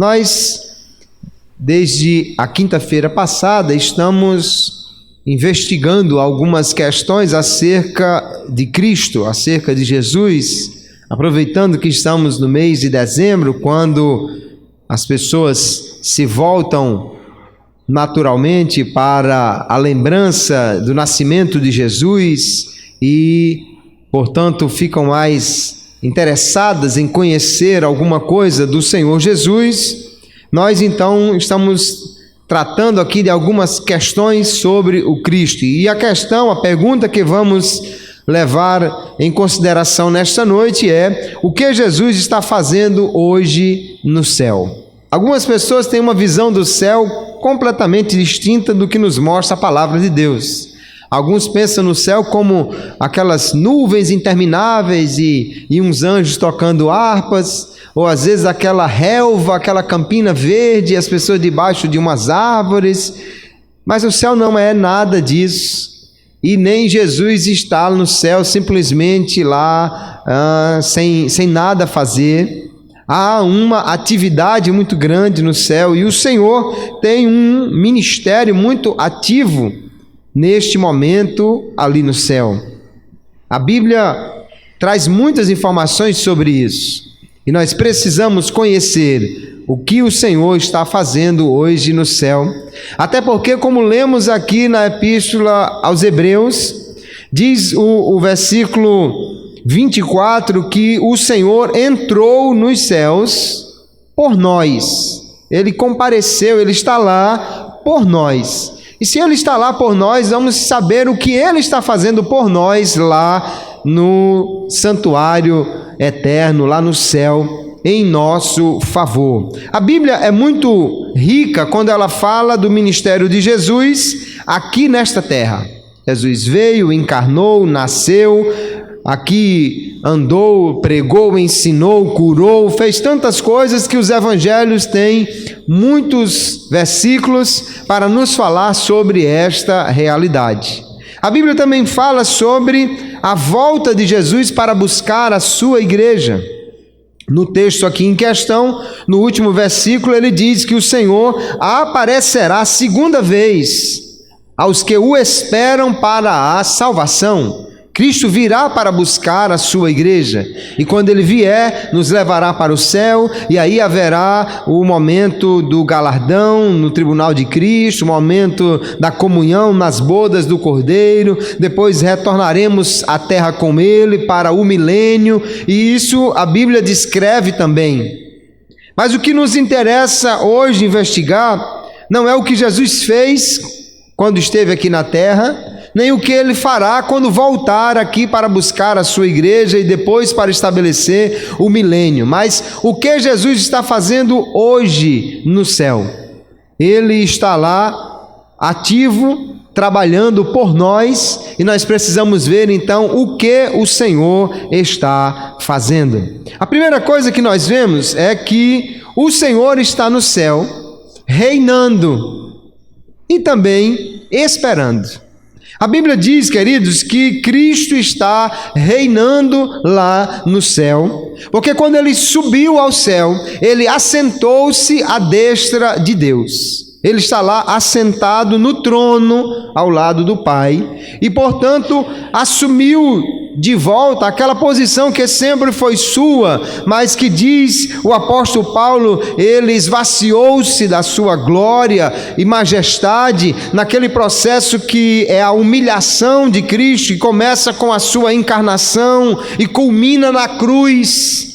Nós, desde a quinta-feira passada, estamos investigando algumas questões acerca de Cristo, acerca de Jesus, aproveitando que estamos no mês de dezembro, quando as pessoas se voltam naturalmente para a lembrança do nascimento de Jesus e, portanto, ficam mais interessadas em conhecer alguma coisa do Senhor Jesus. Nós então estamos tratando aqui de algumas questões sobre o Cristo. E a pergunta que vamos levar em consideração nesta noite é: o que Jesus está fazendo hoje no céu? Algumas pessoas têm uma visão do céu completamente distinta do que nos mostra a palavra de Deus. Alguns pensam no céu como aquelas nuvens intermináveis e uns anjos tocando harpas, ou às vezes aquela relva, aquela campina verde, as pessoas debaixo de umas árvores. Mas o céu não é nada disso, e nem Jesus está no céu simplesmente lá sem nada fazer. Há uma atividade muito grande no céu, e o Senhor tem um ministério muito ativo neste momento ali no céu. A Bíblia traz muitas informações sobre isso, e nós precisamos conhecer o que o Senhor está fazendo hoje no céu. Até porque, como lemos aqui na Epístola aos Hebreus, diz o versículo 24 que o Senhor entrou nos céus por nós. Ele compareceu, Ele está lá por nós. E se Ele está lá por nós, vamos saber o que Ele está fazendo por nós lá no santuário eterno, lá no céu, em nosso favor. A Bíblia é muito rica quando ela fala do ministério de Jesus aqui nesta terra. Jesus veio, encarnou, nasceu, aqui andou, pregou, ensinou, curou, fez tantas coisas que os evangelhos têm muitos versículos para nos falar sobre esta realidade. A Bíblia também fala sobre a volta de Jesus para buscar a sua igreja. No texto aqui em questão, no último versículo, ele diz que o Senhor aparecerá segunda vez aos que o esperam para a salvação. Cristo virá para buscar a sua igreja, e quando Ele vier, nos levará para o céu, e aí haverá o momento do galardão no tribunal de Cristo, o momento da comunhão nas bodas do Cordeiro. Depois retornaremos à terra com Ele para o milênio, e isso a Bíblia descreve também. Mas o que nos interessa hoje investigar não é o que Jesus fez quando esteve aqui na terra, nem o que Ele fará quando voltar aqui para buscar a sua igreja e depois para estabelecer o milênio, mas o que Jesus está fazendo hoje no céu. Ele está lá ativo, trabalhando por nós, e nós precisamos ver então o que o Senhor está fazendo. A primeira coisa que nós vemos é que o Senhor está no céu, reinando e também esperando. A Bíblia diz, queridos, que Cristo está reinando lá no céu, porque quando Ele subiu ao céu, Ele assentou-se à destra de Deus. Ele está lá assentado no trono ao lado do Pai e, portanto, assumiu de volta aquela posição que sempre foi sua, mas que diz o apóstolo Paulo, ele esvaziou-se da sua glória e majestade naquele processo que é a humilhação de Cristo, que começa com a sua encarnação e culmina na cruz.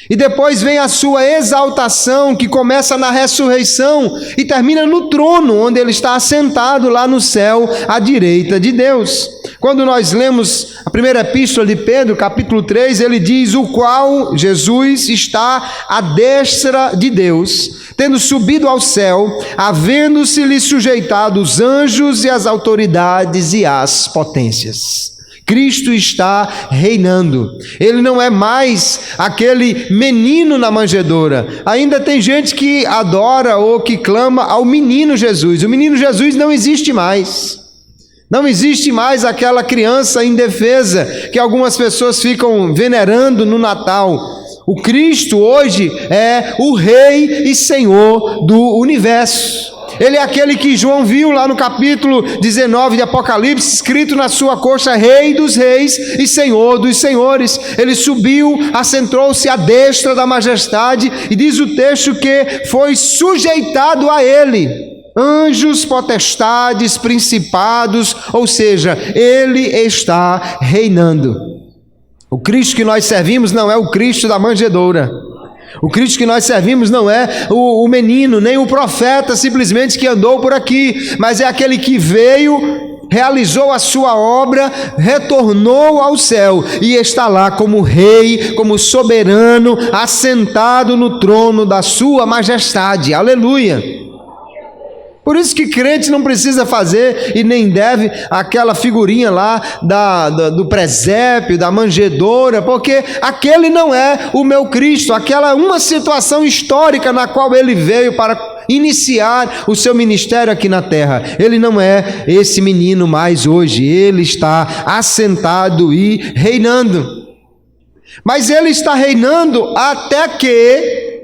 E depois vem a sua exaltação, que começa na ressurreição e termina no trono, onde Ele está assentado lá no céu, à direita de Deus. Quando nós lemos a primeira epístola de Pedro, capítulo 3, ele diz: o qual Jesus está à destra de Deus, tendo subido ao céu, havendo-se-lhe sujeitado os anjos e as autoridades e as potências. Cristo está reinando. Ele não é mais aquele menino na manjedoura. Ainda tem gente que adora ou que clama ao menino Jesus. O menino Jesus não existe mais. Não existe mais aquela criança indefesa que algumas pessoas ficam venerando no Natal. O Cristo hoje é o Rei e Senhor do universo. Ele é aquele que João viu lá no capítulo 19 de Apocalipse, escrito na sua coxa: Rei dos reis e Senhor dos senhores. Ele subiu, assentou-se à destra da majestade, e diz o texto que foi sujeitado a ele anjos, potestades, principados, ou seja, ele está reinando. O Cristo que nós servimos não é o Cristo da manjedoura. O Cristo que nós servimos não é o menino, nem o profeta simplesmente que andou por aqui, mas é aquele que veio, realizou a sua obra, retornou ao céu e está lá como rei, como soberano, assentado no trono da sua majestade. Aleluia! Por isso que crente não precisa fazer e nem deve aquela figurinha lá do presépio, da manjedoura, porque aquele não é o meu Cristo. Aquela é uma situação histórica na qual ele veio para iniciar o seu ministério aqui na terra. Ele não é esse menino mais hoje. Ele está assentado e reinando. Mas ele está reinando até que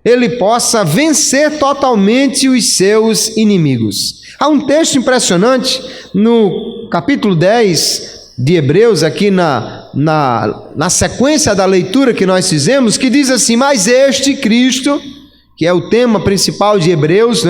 ele possa vencer totalmente os seus inimigos. Há um texto impressionante no capítulo 10 de Hebreus, aqui na sequência da leitura que nós fizemos, que diz assim: mas este Cristo, que é o tema principal de Hebreus,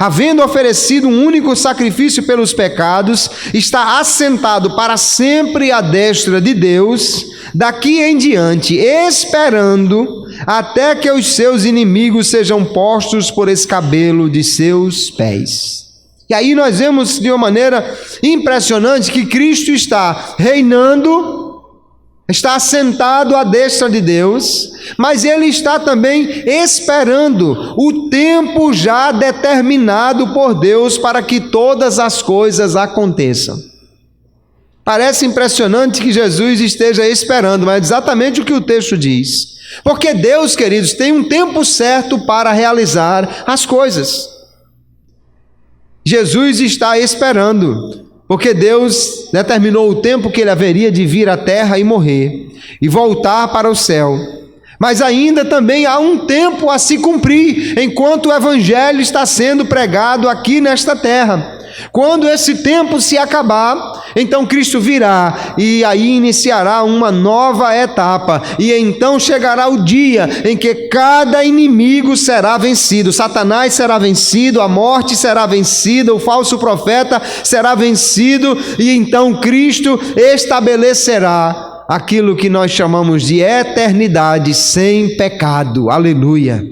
havendo oferecido um único sacrifício pelos pecados, está assentado para sempre à destra de Deus, daqui em diante, esperando até que os seus inimigos sejam postos por escabelo de seus pés. E aí nós vemos de uma maneira impressionante que Cristo está reinando, está assentado à destra de Deus, mas ele está também esperando o tempo já determinado por Deus para que todas as coisas aconteçam. Parece impressionante que Jesus esteja esperando, mas é exatamente o que o texto diz. Porque Deus, queridos, tem um tempo certo para realizar as coisas. Jesus está esperando, porque Deus determinou o tempo que ele haveria de vir à terra e morrer, e voltar para o céu. Mas ainda também há um tempo a se cumprir, enquanto o evangelho está sendo pregado aqui nesta terra. Quando esse tempo se acabar, então Cristo virá e aí iniciará uma nova etapa, e então chegará o dia em que cada inimigo será vencido. Satanás será vencido, a morte será vencida, o falso profeta será vencido, e então Cristo estabelecerá aquilo que nós chamamos de eternidade sem pecado. Aleluia!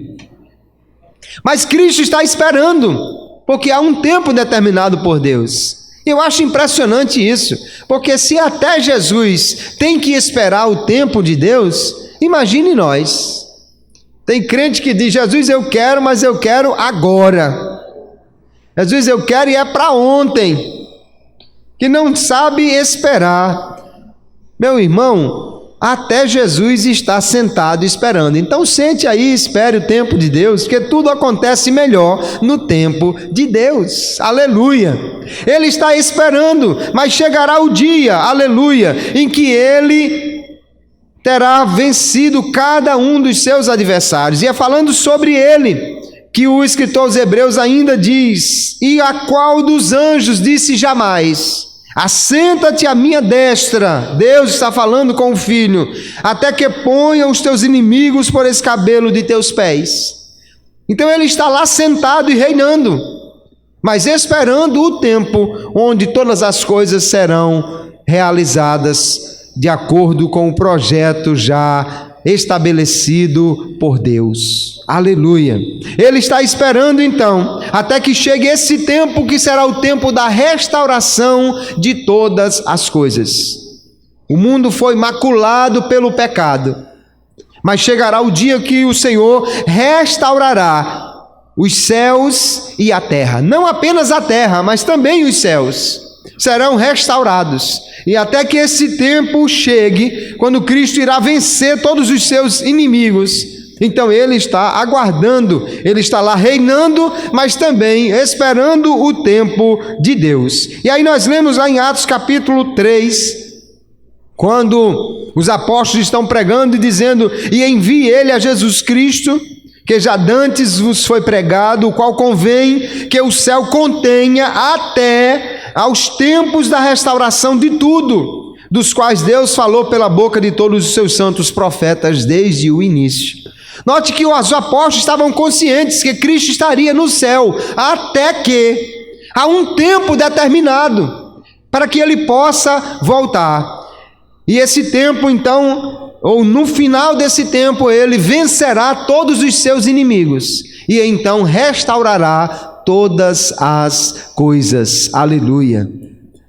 Mas Cristo está esperando, porque há um tempo determinado por Deus. Eu acho impressionante isso, porque se até Jesus tem que esperar o tempo de Deus, imagine nós. Tem crente que diz: Jesus, eu quero, mas eu quero agora. Jesus, eu quero e é para ontem, que não sabe esperar. Meu irmão, até Jesus está sentado esperando. Então sente aí, espere o tempo de Deus, porque tudo acontece melhor no tempo de Deus. Aleluia! Ele está esperando, mas chegará o dia, aleluia, em que ele terá vencido cada um dos seus adversários. E é falando sobre ele que o escritor aos Hebreus ainda diz: e a qual dos anjos disse jamais: assenta-te à minha destra. Deus está falando com o Filho: até que ponha os teus inimigos por escabelo de teus pés. Então ele está lá sentado e reinando, mas esperando o tempo onde todas as coisas serão realizadas de acordo com o projeto já estabelecido por Deus. Aleluia! Ele está esperando então até que chegue esse tempo, que será o tempo da restauração de todas as coisas. O mundo foi maculado pelo pecado, mas chegará o dia que o Senhor restaurará os céus e a terra. Não apenas a terra, mas também os céus serão restaurados. E até que esse tempo chegue, quando Cristo irá vencer todos os seus inimigos, então ele está aguardando, ele está lá reinando, mas também esperando o tempo de Deus. E aí nós lemos lá em Atos capítulo 3, quando os apóstolos estão pregando e dizendo: e envie ele a Jesus Cristo, que já dantes vos foi pregado, o qual convém que o céu contenha até aos tempos da restauração de tudo, dos quais Deus falou pela boca de todos os seus santos profetas desde o início. Note que os apóstolos estavam conscientes que Cristo estaria no céu, até que há um tempo determinado para que ele possa voltar. E esse tempo, então, ou no final desse tempo, ele vencerá todos os seus inimigos e então restaurará todas as coisas. Aleluia.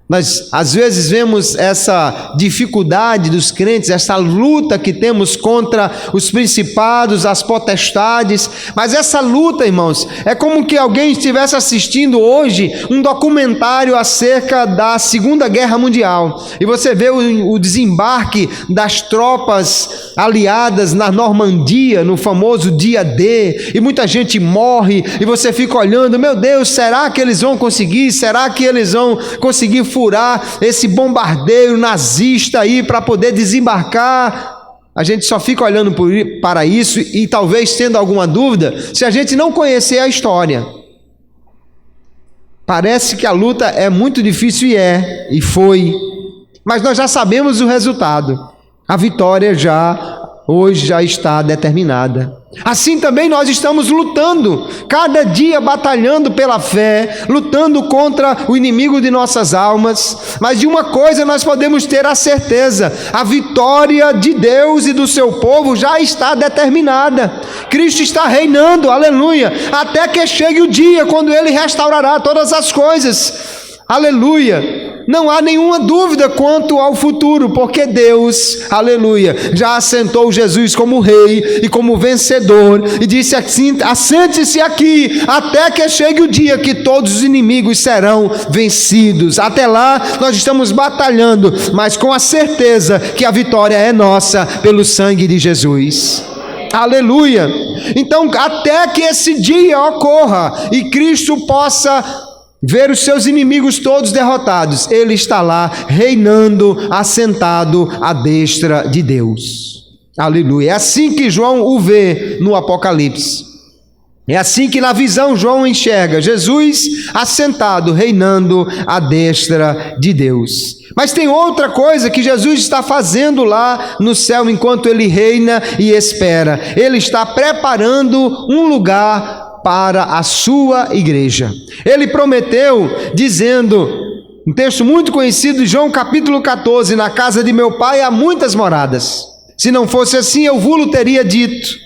Nós às vezes vemos essa dificuldade dos crentes, essa luta que temos contra os principados, as potestades, mas essa luta, irmãos, é como que alguém estivesse assistindo hoje um documentário acerca da Segunda Guerra Mundial, e você vê o desembarque das tropas aliadas na Normandia, no famoso dia D, e muita gente morre, e você fica olhando: meu Deus, será que eles vão conseguir? Será que eles vão conseguir furar esse bombardeio nazista aí para poder desembarcar? A gente só fica olhando para isso e talvez tendo alguma dúvida se a gente não conhecer a história. Parece que a luta é muito difícil, e foi, mas nós já sabemos o resultado. A vitória hoje já está determinada. Assim também nós estamos lutando, cada dia batalhando pela fé, lutando contra o inimigo de nossas almas, mas de uma coisa nós podemos ter a certeza: a vitória de Deus e do seu povo já está determinada. Cristo está reinando, aleluia, até que chegue o dia quando ele restaurará todas as coisas, aleluia. Não há nenhuma dúvida quanto ao futuro, porque Deus, aleluia, já assentou Jesus como rei e como vencedor, e disse assim: assente-se aqui, até que chegue o dia que todos os inimigos serão vencidos. Até lá nós estamos batalhando, mas com a certeza que a vitória é nossa pelo sangue de Jesus. Aleluia. Então, até que esse dia ocorra e Cristo possa ver os seus inimigos todos derrotados, ele está lá reinando, assentado à destra de Deus. Aleluia. É assim que João o vê no Apocalipse. É assim que na visão João enxerga Jesus assentado, reinando à destra de Deus. Mas tem outra coisa que Jesus está fazendo lá no céu enquanto ele reina e espera. Ele está preparando um lugar para a sua igreja. Ele prometeu, dizendo, um texto muito conhecido, João capítulo 14: na casa de meu pai há muitas moradas. Se não fosse assim, eu vos teria dito,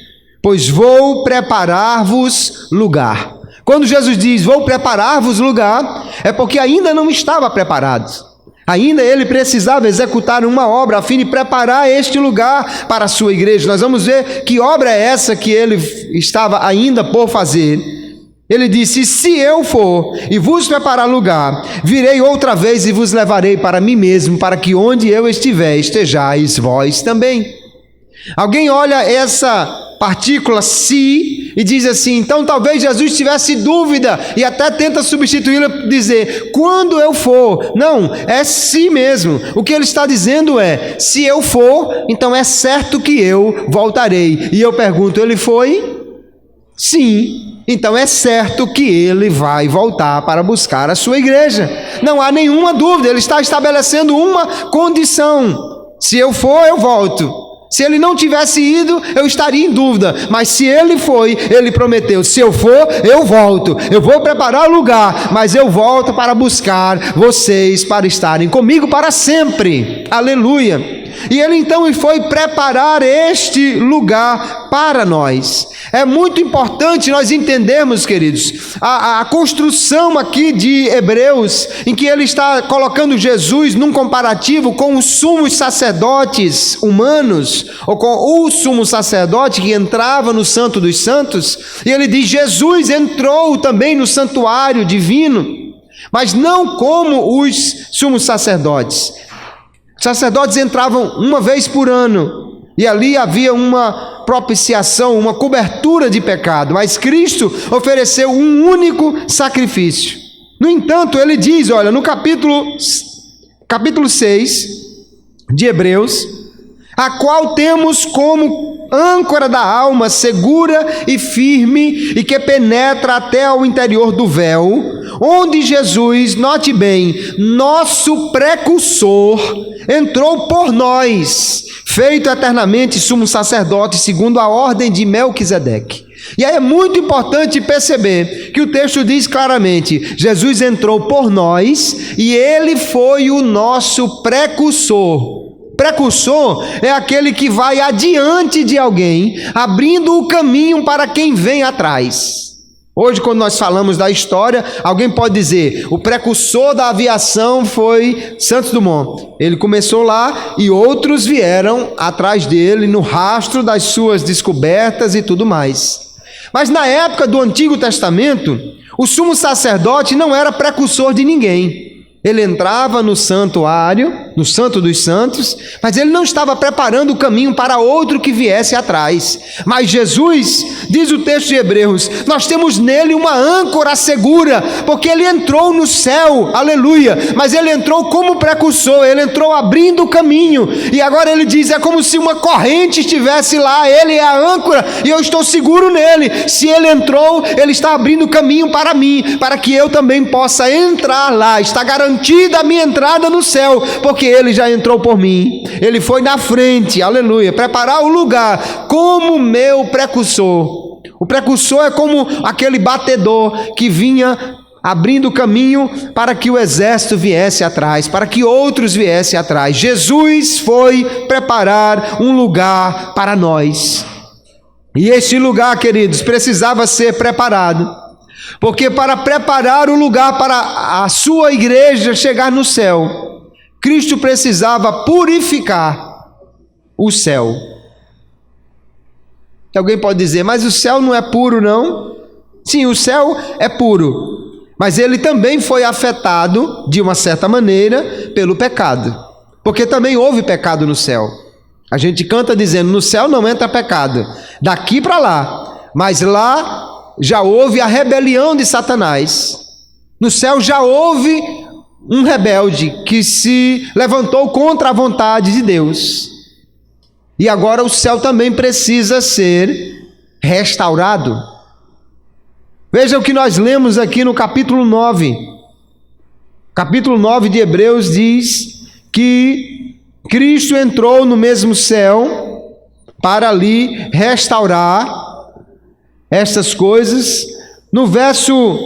pois vou preparar-vos lugar. Quando Jesus diz vou preparar-vos lugar, é porque ainda não estava preparado. Ainda ele precisava executar uma obra a fim de preparar este lugar para a sua igreja. Nós vamos ver que obra é essa que ele estava ainda por fazer. Ele disse: se eu for e vos preparar lugar, virei outra vez e vos levarei para mim mesmo, para que onde eu estiver, estejais vós também. Alguém olha essa partícula se e diz assim: então talvez Jesus tivesse dúvida e até tenta substituí-la, dizer quando eu for. Não, é si mesmo. O que ele está dizendo é: se eu for, então é certo que eu voltarei. E eu pergunto: ele foi? Sim, então é certo que ele vai voltar para buscar a sua igreja. Não há nenhuma dúvida, ele está estabelecendo uma condição: se eu for, eu volto. Se ele não tivesse ido, eu estaria em dúvida, mas se ele foi, ele prometeu: se eu for, eu volto, eu vou preparar o lugar, mas eu volto para buscar vocês para estarem comigo para sempre. Aleluia. E ele então foi preparar este lugar para nós. É muito importante nós entendermos, queridos, a construção aqui de Hebreus, em que ele está colocando Jesus num comparativo com os sumos sacerdotes humanos, ou com o sumo sacerdote que entrava no Santo dos Santos, e ele diz: Jesus entrou também no santuário divino, mas não como os sumos sacerdotes. Os sacerdotes entravam uma vez por ano, e ali havia uma propiciação, uma cobertura de pecado, mas Cristo ofereceu um único sacrifício. No entanto, ele diz, olha, no capítulo 6 de Hebreus, a qual temos como âncora da alma segura e firme e que penetra até ao interior do véu, onde Jesus, note bem, nosso precursor, entrou por nós, feito eternamente sumo sacerdote segundo a ordem de Melquisedeque. E aí é muito importante perceber que o texto diz claramente: Jesus entrou por nós e ele foi o nosso precursor. Precursor é aquele que vai adiante de alguém, abrindo o caminho para quem vem atrás. Hoje, quando nós falamos da história, alguém pode dizer: o precursor da aviação foi Santos Dumont. Ele começou lá e outros vieram atrás dele no rastro das suas descobertas e tudo mais. Mas na época do Antigo Testamento, o sumo sacerdote não era precursor de ninguém. Ele entrava no santuário, no Santo dos Santos, mas ele não estava preparando o caminho para outro que viesse atrás. Mas Jesus, diz o texto de Hebreus, nós temos nele uma âncora segura, porque ele entrou no céu, aleluia, mas ele entrou como precursor, ele entrou abrindo o caminho, e agora ele diz, é como se uma corrente estivesse lá, ele é a âncora, e eu estou seguro nele. Se ele entrou, ele está abrindo o caminho para mim, para que eu também possa entrar lá. Está garantida a minha entrada no céu, porque ele já entrou por mim, ele foi na frente, aleluia, preparar o lugar como meu precursor. O precursor é como aquele batedor que vinha abrindo o caminho para que o exército viesse atrás, para que outros viessem atrás. Jesus foi preparar um lugar para nós, e esse lugar, queridos, precisava ser preparado, porque para preparar o lugar para a sua igreja chegar no céu, Cristo precisava purificar o céu. Alguém pode dizer, mas o céu não é puro, não? Sim, o céu é puro, mas ele também foi afetado, de uma certa maneira, pelo pecado, porque também houve pecado no céu. A gente canta dizendo, no céu não entra pecado, daqui para lá, mas lá já houve a rebelião de Satanás. No céu já houve um rebelde que se levantou contra a vontade de Deus. E agora o céu também precisa ser restaurado. Veja o que nós lemos aqui no capítulo 9. Capítulo 9 de Hebreus diz que Cristo entrou no mesmo céu para ali restaurar estas coisas. No verso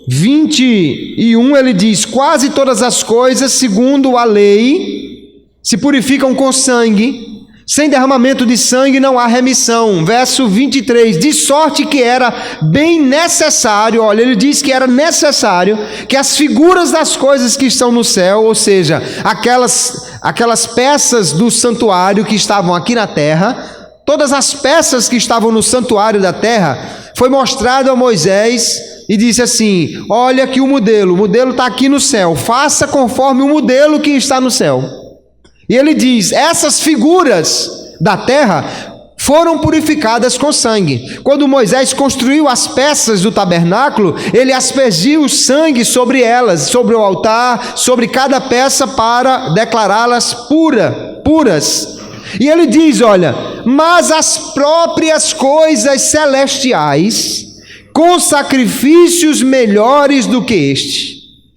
21 ele diz, quase todas as coisas segundo a lei se purificam com sangue, sem derramamento de sangue não há remissão. Verso 23, de sorte que era bem necessário, olha, ele diz que era necessário que as figuras das coisas que estão no céu, ou seja, aquelas peças do santuário que estavam aqui na terra, todas as peças que estavam no santuário da terra, foi mostrado a Moisés e disse assim, olha que o modelo está aqui no céu, faça conforme o modelo que está no céu. E ele diz, essas figuras da terra foram purificadas com sangue. Quando Moisés construiu as peças do tabernáculo, ele aspergiu o sangue sobre elas, sobre o altar, sobre cada peça para declará-las puras. E ele diz, olha, mas as próprias coisas celestiais, com sacrifícios melhores do que este.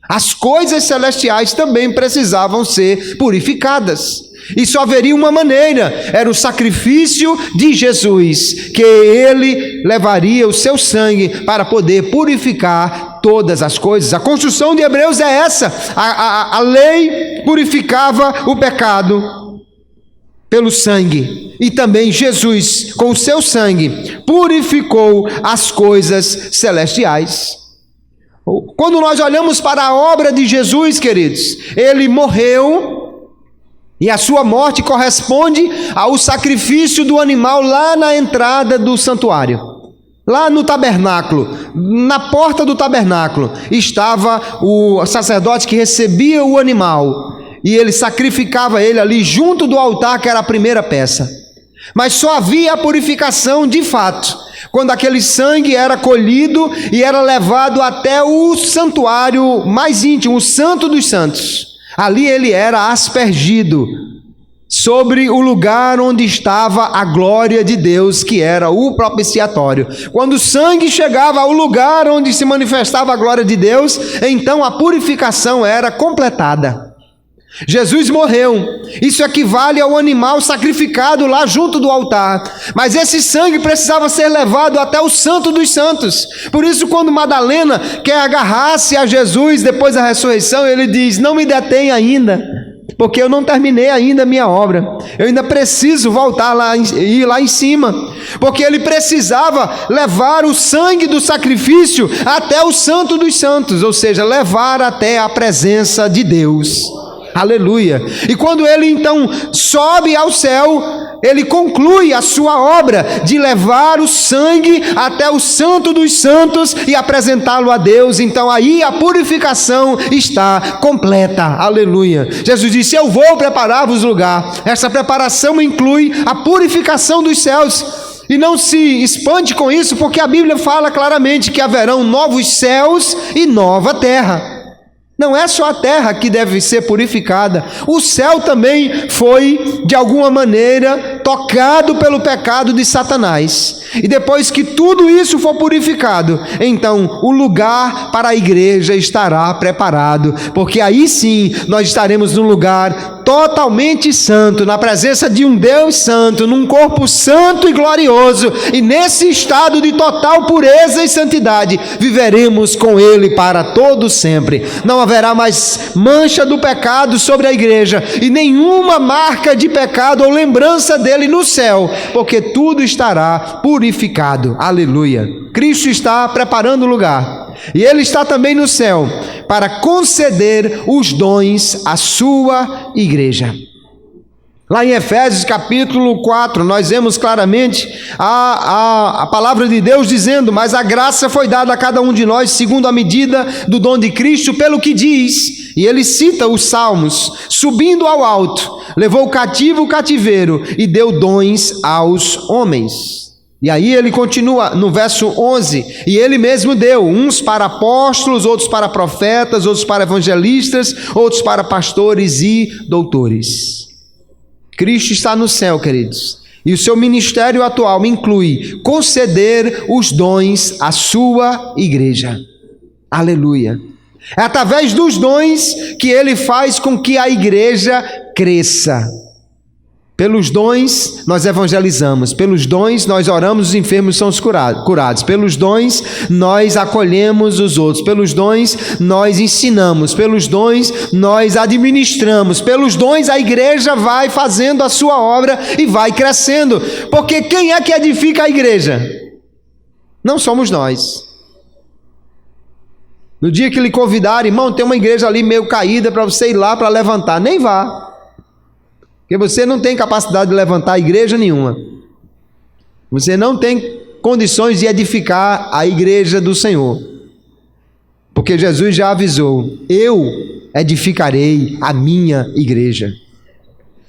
As coisas celestiais também precisavam ser purificadas. E só haveria uma maneira, era o sacrifício de Jesus, que ele levaria o seu sangue para poder purificar todas as coisas. A construção de Hebreus é essa, a lei purificava o pecado pelo sangue, e também Jesus, com o seu sangue, purificou as coisas celestiais. Quando nós olhamos para a obra de Jesus, queridos, ele morreu, e a sua morte corresponde ao sacrifício do animal lá na entrada do santuário. Lá no tabernáculo, na porta do tabernáculo, estava o sacerdote que recebia o animal, e ele sacrificava ele ali junto do altar, que era a primeira peça. Mas só havia a purificação de fato quando aquele sangue era colhido e era levado até o santuário mais íntimo, o Santo dos Santos. Ali ele era aspergido, sobre o lugar onde estava a glória de Deus, que era o propiciatório. Quando o sangue chegava ao lugar onde se manifestava a glória de Deus, então a purificação era completada. Jesus morreu, isso equivale ao animal sacrificado lá junto do altar, mas esse sangue precisava ser levado até o Santo dos Santos. Por isso, quando Madalena quer agarrar-se a Jesus depois da ressurreição, ele diz: não me detém ainda, porque eu não terminei ainda a minha obra, eu ainda preciso voltar lá, ir lá em cima, porque ele precisava levar o sangue do sacrifício até o Santo dos Santos, ou seja, levar até a presença de Deus. Aleluia. E quando ele então sobe ao céu, ele conclui a sua obra de levar o sangue até o Santo dos Santos e apresentá-lo a Deus. Então aí a purificação está completa. Aleluia. Jesus disse: eu vou preparar-vos lugar. Essa preparação inclui a purificação dos céus. E não se espante com isso, porque a Bíblia fala claramente que haverão novos céus e nova terra. Não é só a terra que deve ser purificada, o céu também foi, de alguma maneira, tocado pelo pecado de Satanás. E depois que tudo isso for purificado, então o lugar para a igreja estará preparado, porque aí sim nós estaremos num lugar totalmente santo, na presença de um Deus santo, num corpo santo e glorioso, e nesse estado de total pureza e santidade, viveremos com Ele para todo sempre. Não haverá mais mancha do pecado sobre a igreja, e nenhuma marca de pecado ou lembrança dele no céu, porque tudo estará purificado. Aleluia. Cristo está preparando o lugar, e Ele está também no céu para conceder os dons à sua igreja. Lá em Efésios capítulo 4, nós vemos claramente a palavra de Deus dizendo: mas a graça foi dada a cada um de nós segundo a medida do dom de Cristo, pelo que diz, e ele cita os salmos: subindo ao alto, levou cativo o cativeiro e deu dons aos homens. E aí ele continua no verso 11: e ele mesmo deu, uns para apóstolos, outros para profetas, outros para evangelistas, outros para pastores e doutores. Cristo está no céu, queridos, e o seu ministério atual inclui conceder os dons à sua igreja. Aleluia. É através dos dons que ele faz com que a igreja cresça. Pelos dons nós evangelizamos, pelos dons nós oramos, os enfermos são curados, pelos dons nós acolhemos os outros, pelos dons nós ensinamos, pelos dons nós administramos, pelos dons a igreja vai fazendo a sua obra e vai crescendo, porque quem é que edifica a igreja? Não somos nós. No dia que lhe convidar, irmão, tem uma igreja ali meio caída para você ir lá para levantar, nem vá. Porque você não tem capacidade de levantar a igreja nenhuma. Você não tem condições de edificar a igreja do Senhor. Porque Jesus já avisou: eu edificarei a minha igreja.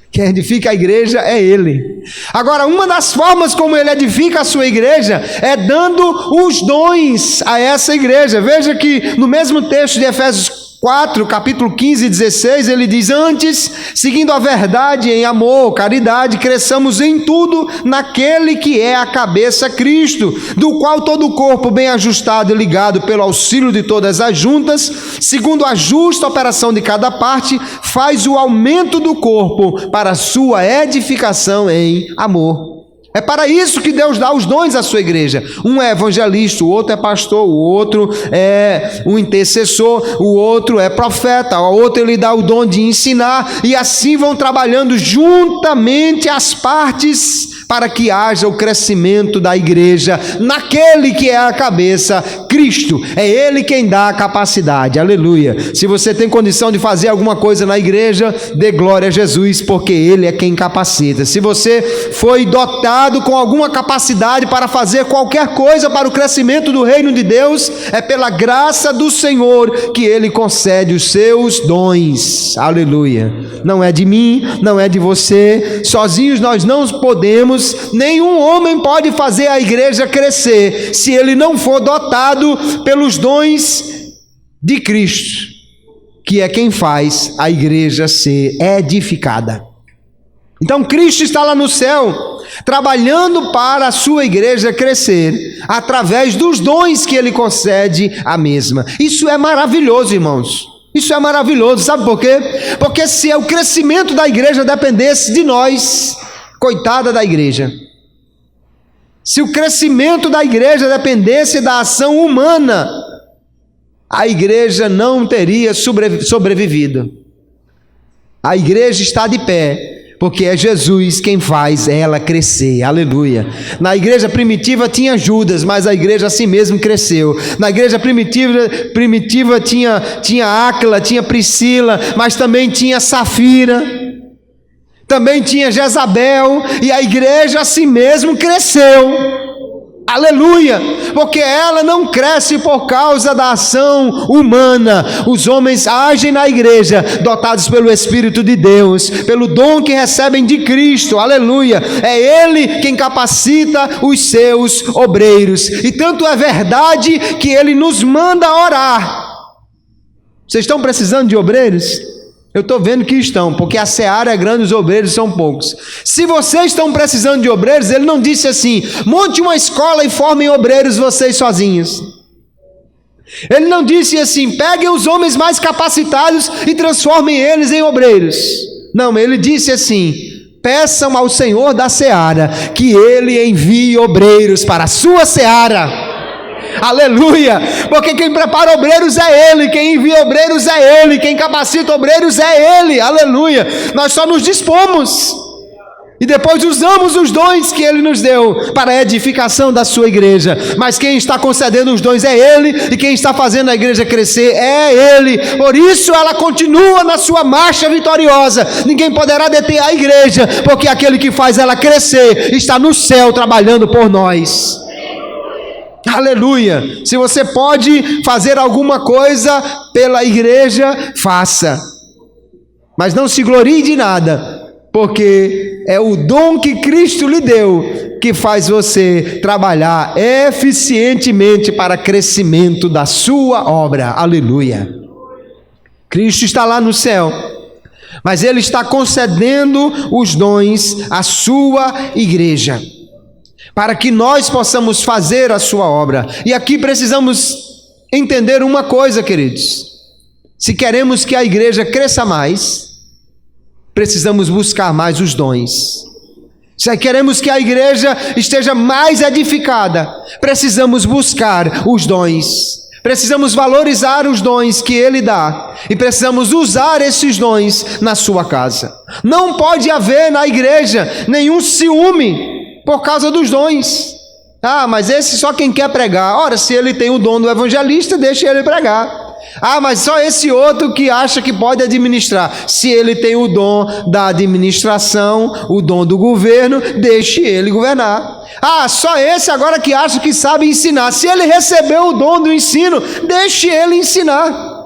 Quem edifica a igreja é Ele. Agora, uma das formas como Ele edifica a sua igreja é dando os dons a essa igreja. Veja que no mesmo texto de Efésios 4, capítulo 15 e 16, ele diz: antes, seguindo a verdade em amor, caridade, cresçamos em tudo naquele que é a cabeça, Cristo, do qual todo o corpo bem ajustado e ligado pelo auxílio de todas as juntas, segundo a justa operação de cada parte, faz o aumento do corpo para a sua edificação em amor. É para isso que Deus dá os dons à sua igreja. Um é evangelista, o outro é pastor, o outro é um intercessor, o outro é profeta, o outro ele dá o dom de ensinar, e assim vão trabalhando juntamente as partes para que haja o crescimento da igreja naquele que é a cabeça, Cristo. É Ele quem dá a capacidade. Aleluia. Se você tem condição de fazer alguma coisa na igreja, dê glória a Jesus, porque Ele é quem capacita. Se você foi dotado com alguma capacidade para fazer qualquer coisa para o crescimento do reino de Deus, é pela graça do Senhor que Ele concede os seus dons. Aleluia. Não é de mim, não é de você. Sozinhos nós não podemos. Nenhum homem pode fazer a igreja crescer se ele não for dotado pelos dons de Cristo, que é quem faz a igreja ser edificada. Então Cristo está lá no céu, trabalhando para a sua igreja crescer, através dos dons que Ele concede à mesma. Isso é maravilhoso, irmãos. Isso é maravilhoso, sabe por quê? Porque se o crescimento da igreja dependesse de nós, coitada da igreja. Se o crescimento da igreja dependesse da ação humana, a igreja não teria sobrevivido. A igreja está de pé, porque é Jesus quem faz ela crescer, aleluia. Na igreja primitiva tinha Judas, mas a igreja assim mesmo cresceu. Na igreja primitiva tinha Áquila, tinha Priscila, mas também tinha Safira, também tinha Jezabel, e a igreja assim mesmo cresceu. Aleluia, porque ela não cresce por causa da ação humana. Os homens agem na igreja dotados pelo Espírito de Deus, pelo dom que recebem de Cristo, aleluia. É Ele quem capacita os seus obreiros, e tanto é verdade que Ele nos manda orar. Vocês estão precisando de obreiros? Eu estou vendo que estão, porque a seara é grande, os obreiros são poucos. Se vocês estão precisando de obreiros, Ele não disse assim: monte uma escola e formem obreiros vocês sozinhos. Ele não disse assim: peguem os homens mais capacitados e transformem eles em obreiros. Não, Ele disse assim: peçam ao Senhor da seara que Ele envie obreiros para a sua seara. Aleluia, porque quem prepara obreiros é Ele, quem envia obreiros é Ele, quem capacita obreiros é Ele, aleluia. Nós só nos dispomos e depois usamos os dons que Ele nos deu para a edificação da sua igreja, mas quem está concedendo os dons é Ele, e quem está fazendo a igreja crescer é Ele. Por isso ela continua na sua marcha vitoriosa. Ninguém poderá deter a igreja, porque aquele que faz ela crescer está no céu trabalhando por nós. Aleluia. Se você pode fazer alguma coisa pela igreja, faça, mas não se glorie de nada, porque é o dom que Cristo lhe deu que faz você trabalhar eficientemente para crescimento da sua obra. Aleluia. Cristo está lá no céu, mas Ele está concedendo os dons à sua igreja, para que nós possamos fazer a sua obra. E aqui precisamos entender uma coisa, queridos: se queremos que a igreja cresça mais, precisamos buscar mais os dons. Se queremos que a igreja esteja mais edificada, precisamos buscar os dons. Precisamos valorizar os dons que Ele dá, e precisamos usar esses dons na sua casa. Não pode haver na igreja nenhum ciúme por causa dos dons. Ah, mas esse só quem quer pregar. Ora, se ele tem o dom do evangelista, deixa ele pregar. Ah, mas só esse outro que acha que pode administrar. Se ele tem o dom da administração, o dom do governo, deixe ele governar. Ah, só esse agora que acha que sabe ensinar. Se ele recebeu o dom do ensino, deixe ele ensinar.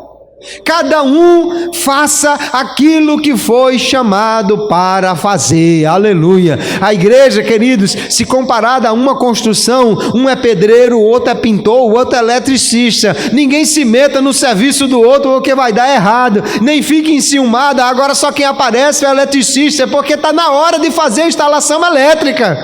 Cada um faça aquilo que foi chamado para fazer, aleluia. A igreja, queridos, se comparada a uma construção, um é pedreiro, o outro é pintor, o outro é eletricista. Ninguém se meta no serviço do outro, porque vai dar errado. Nem fique enciumado, agora só quem aparece é o eletricista, porque está na hora de fazer a instalação elétrica.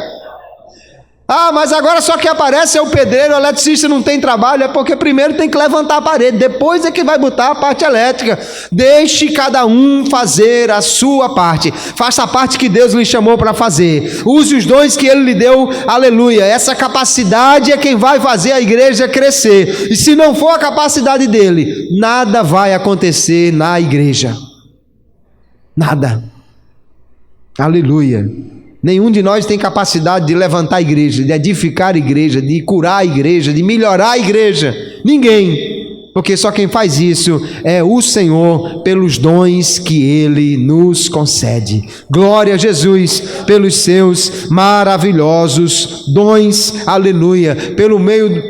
Ah, mas agora só que aparece é o pedreiro, o eletricista não tem trabalho. É porque primeiro tem que levantar a parede, depois é que vai botar a parte elétrica. Deixe cada um fazer a sua parte. Faça a parte que Deus lhe chamou para fazer. Use os dons que Ele lhe deu, aleluia. Essa capacidade é quem vai fazer a igreja crescer. E se não for a capacidade dele, nada vai acontecer na igreja. Nada. Aleluia. Nenhum de nós tem capacidade de levantar a igreja, de edificar a igreja, de curar a igreja, de melhorar a igreja. Ninguém. Porque só quem faz isso é o Senhor, pelos dons que Ele nos concede. Glória a Jesus pelos seus maravilhosos dons, aleluia,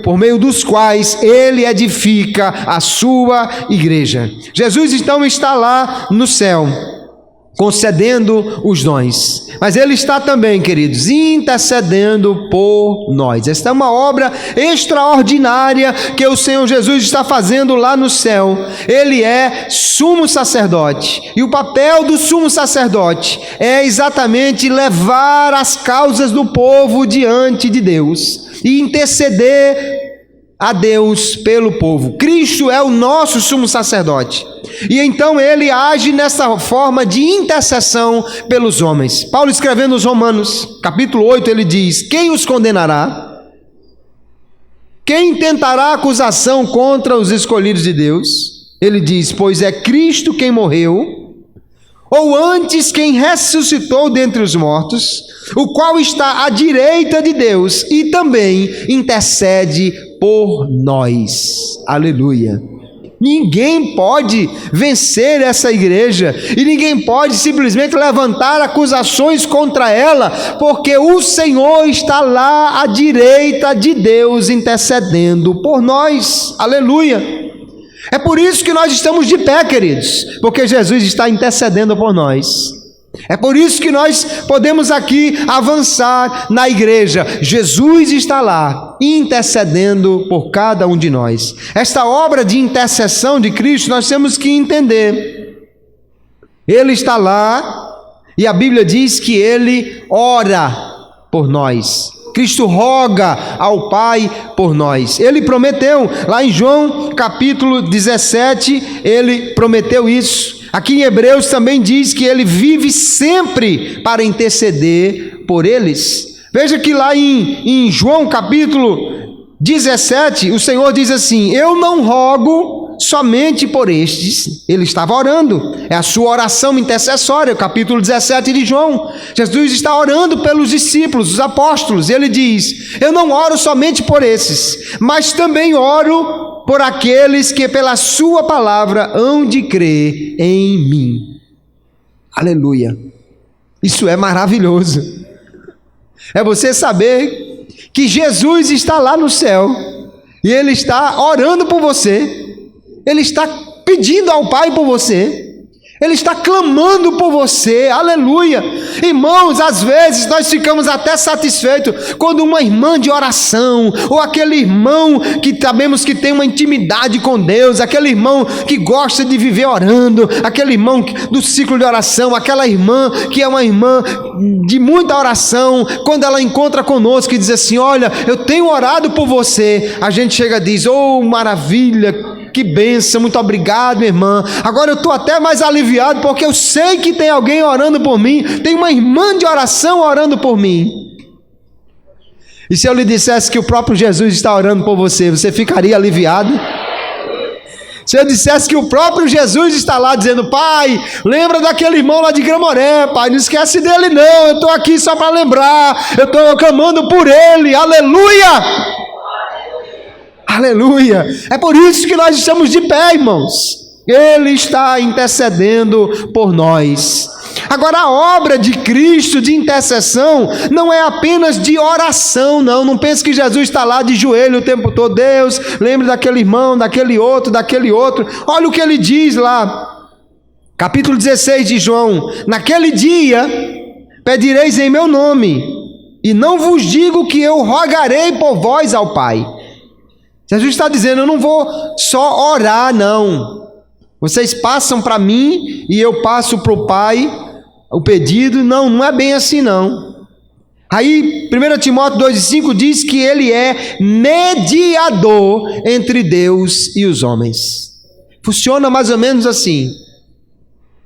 por meio dos quais Ele edifica a sua igreja. Jesus então está lá no céu, concedendo os dons, mas Ele está também, queridos, intercedendo por nós. Esta é uma obra extraordinária que o Senhor Jesus está fazendo lá no céu. Ele é sumo sacerdote, e o papel do sumo sacerdote é exatamente levar as causas do povo diante de Deus e interceder a Deus pelo povo. Cristo é o nosso sumo sacerdote, e então ele age nessa forma de intercessão pelos homens. Paulo, escrevendo aos Romanos, capítulo 8, ele diz: quem os condenará? Quem tentará acusação contra os escolhidos de Deus? Ele diz: pois é Cristo quem morreu, ou antes quem ressuscitou dentre os mortos, o qual está à direita de Deus e também intercede por nós. Aleluia. Ninguém pode vencer essa igreja, e ninguém pode simplesmente levantar acusações contra ela, porque o Senhor está lá à direita de Deus intercedendo por nós. Aleluia. É por isso que nós estamos de pé, queridos, porque Jesus está intercedendo por nós. É por isso que nós podemos aqui avançar na igreja. Jesus está lá intercedendo por cada um de nós. Esta obra de intercessão de Cristo nós temos que entender. Ele está lá e a Bíblia diz que Ele ora por nós. Cristo roga ao Pai por nós. Ele prometeu, lá em João capítulo 17, Ele prometeu isso. Aqui em Hebreus também diz que Ele vive sempre para interceder por eles. Veja que lá em João capítulo 17, o Senhor diz assim: eu não rogo somente por estes. Ele estava orando, é a sua oração intercessória, capítulo 17 de João. Jesus está orando pelos discípulos, os apóstolos. Ele diz: eu não oro somente por esses, mas também oro por aqueles que pela sua palavra hão de crer em mim. Aleluia. Isso é maravilhoso. É você saber que Jesus está lá no céu e Ele está orando por você. Ele está pedindo ao Pai por você. Ele está clamando por você. Aleluia. Irmãos, às vezes nós ficamos até satisfeitos quando uma irmã de oração, ou aquele irmão que sabemos que tem uma intimidade com Deus, aquele irmão que gosta de viver orando, aquele irmão do ciclo de oração, aquela irmã que é uma irmã de muita oração, quando ela encontra conosco e diz assim: olha, eu tenho orado por você, a gente chega e diz: oh, maravilha, que bênção, muito obrigado, minha irmã. Agora eu estou até mais aliviado, porque eu sei que tem alguém orando por mim, tem uma irmã de oração orando por mim. E se eu lhe dissesse que o próprio Jesus está orando por você, você ficaria aliviado? Se eu dissesse que o próprio Jesus está lá dizendo: pai, lembra daquele irmão lá de Gramoré, pai, não esquece dele não, eu estou aqui só para lembrar, eu estou clamando por ele, aleluia! Aleluia! É por isso que nós estamos de pé, irmãos. Ele está intercedendo por nós. Agora, a obra de Cristo de intercessão não é apenas de oração, não pense que Jesus está lá de joelho o tempo todo. Deus, lembre daquele irmão, daquele outro. Olha o que ele diz lá, capítulo 16 de João: naquele dia pedireis em meu nome, e não vos digo que eu rogarei por vós ao Pai. Jesus está dizendo: eu não vou só orar, não. Vocês passam para mim e eu passo para o Pai o pedido. Não é bem assim, não. Aí 1 Timóteo 2,5 diz que Ele é mediador entre Deus e os homens. Funciona mais ou menos assim.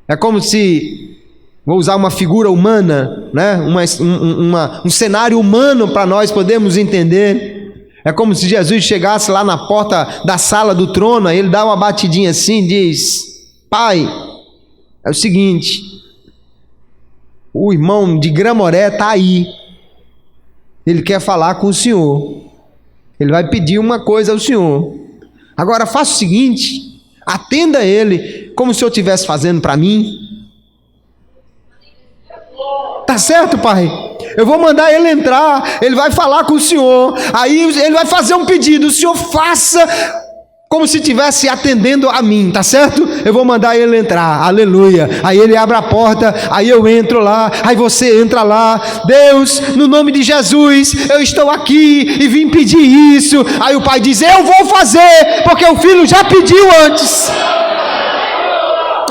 É como se, vou usar uma figura humana, né? Um cenário humano para nós podermos entender. É como se Jesus chegasse lá na porta da sala do trono, ele dá uma batidinha assim e diz: pai, é o seguinte, o irmão de Gramoré está aí, ele quer falar com o senhor, ele vai pedir uma coisa ao senhor. Agora faça o seguinte, atenda ele como se eu estivesse fazendo para mim. Tá certo, pai? Eu vou mandar ele entrar, ele vai falar com o senhor, aí ele vai fazer um pedido, o senhor faça como se estivesse atendendo a mim, tá certo? Eu vou mandar ele entrar, aleluia. Aí ele abre a porta, aí eu entro lá, aí você entra lá. Deus, no nome de Jesus, eu estou aqui e vim pedir isso. Aí o pai diz, eu vou fazer, porque o filho já pediu antes.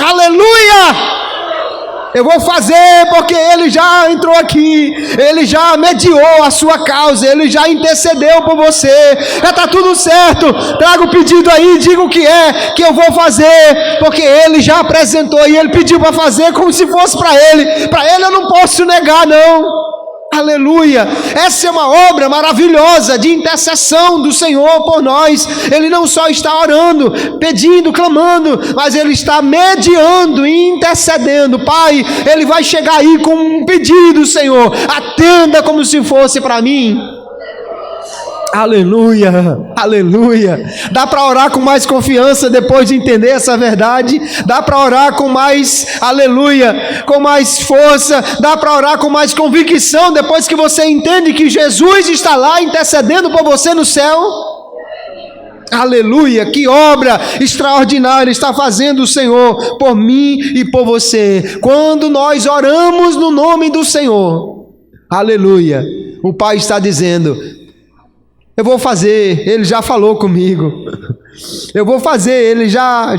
Aleluia! Eu vou fazer porque ele já entrou aqui, ele já mediou a sua causa, ele já intercedeu por você, já está tudo certo. Traga o pedido aí, diga o que é que eu vou fazer, porque ele já apresentou e ele pediu para fazer como se fosse para ele eu não posso negar não. Aleluia, essa é uma obra maravilhosa de intercessão do Senhor por nós. Ele não só está orando, pedindo, clamando, mas ele está mediando e intercedendo. Pai, ele vai chegar aí com um pedido, Senhor, atenda como se fosse para mim. Aleluia, aleluia. Dá para orar com mais confiança depois de entender essa verdade. Dá para orar com mais, aleluia, com mais força. Dá para orar com mais convicção depois que você entende que Jesus está lá intercedendo por você no céu. Aleluia, que obra extraordinária está fazendo o Senhor por mim e por você. Quando nós oramos no nome do Senhor, aleluia, o Pai está dizendo, eu vou fazer, ele já falou comigo. Eu vou fazer, ele já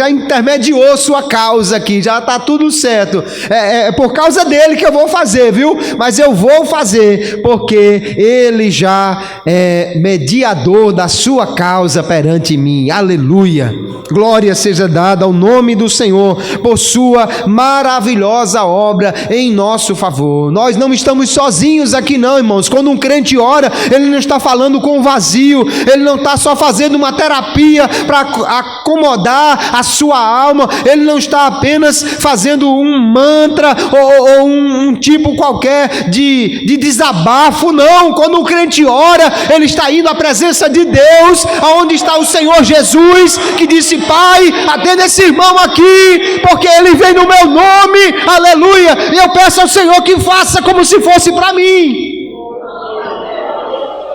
intermediou sua causa aqui, já está tudo certo. É por causa dele que eu vou fazer, viu? Mas eu vou fazer, porque ele já é mediador da sua causa perante mim. Aleluia! Glória seja dada ao nome do Senhor por sua maravilhosa obra em nosso favor. Nós não estamos sozinhos aqui não, irmãos. Quando um crente ora, ele não está falando com vazio, ele não está só fazendo uma terapia para acomodar a sua alma, ele não está apenas fazendo um mantra ou um tipo qualquer de desabafo, não. Quando um crente ora, ele está indo à presença de Deus, aonde está o Senhor Jesus, que disse, Pai, atenda esse irmão aqui, porque ele vem no meu nome, aleluia, e eu peço ao Senhor que faça como se fosse para mim,